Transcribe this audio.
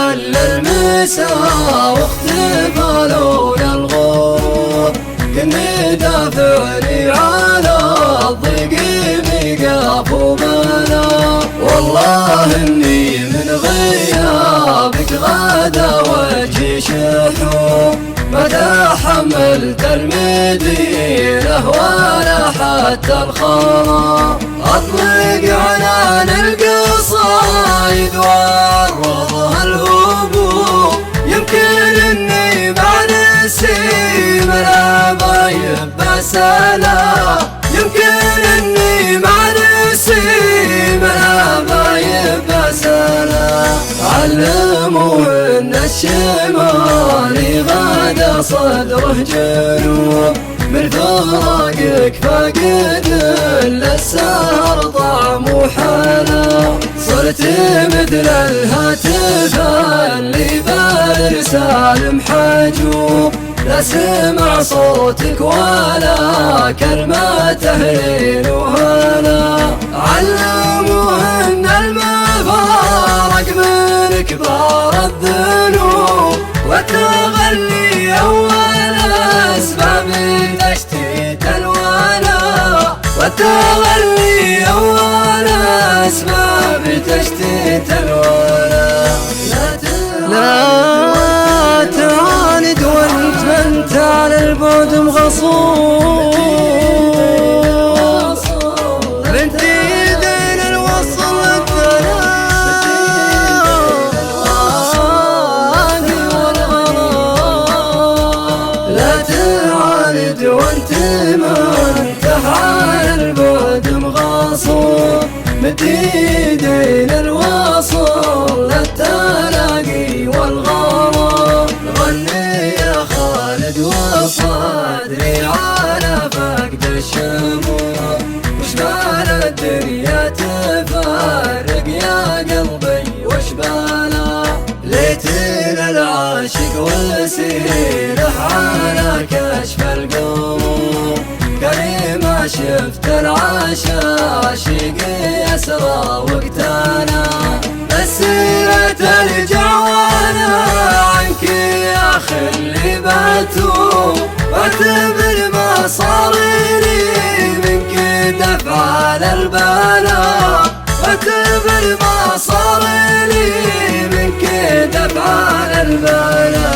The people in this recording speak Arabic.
حل المساء واختفى لون الغروب، كني دافعني على الضيق بقاف وبلا. والله اني من غيابك غدا وجهي شحوب، ما تحملت المدينة ولا حتى الخراب. اطلق عنان القصايد وعرضها الهبوب، يمكن اني مع نسيم العبايب بسلا، يمكن اني مع نسيم العبايب بسلا. علموا ان الشمال غدا صدره جنوب، من فراقك فاقد للسهر طعم وحلا. صرت مثل الهاتف اللي بالرسال محجوب، لا سمع صوتك ولا كلمة تهرين وهلا. علموا ان المفارق من كبار الذنوب، والتغلي اول اسباب تشتيت الولا، والتغلي اول اسباب تشتيت الولا. لا تعاند وانت على البعد مغصوب، بنت ايدين الوصل الثناء والغرام. لا تعاند وانت على البعد مغصوب، بنت ايدين الوصل للتلاقي والغرام. غني يا خالد وصدري على فقد الشموع، وش بال الدنيا تفرق يا قلبي وش بالا. ليتنا العاشق وسيره على كشف القمور، كريم شفت العاشق يسرى وقتنا. مسيرة الجوانا عنك يا خلي باتوب، واعتبر ما صار لي منك دفع على البلا، واعتبر ما صار لي منك دفع على البلا.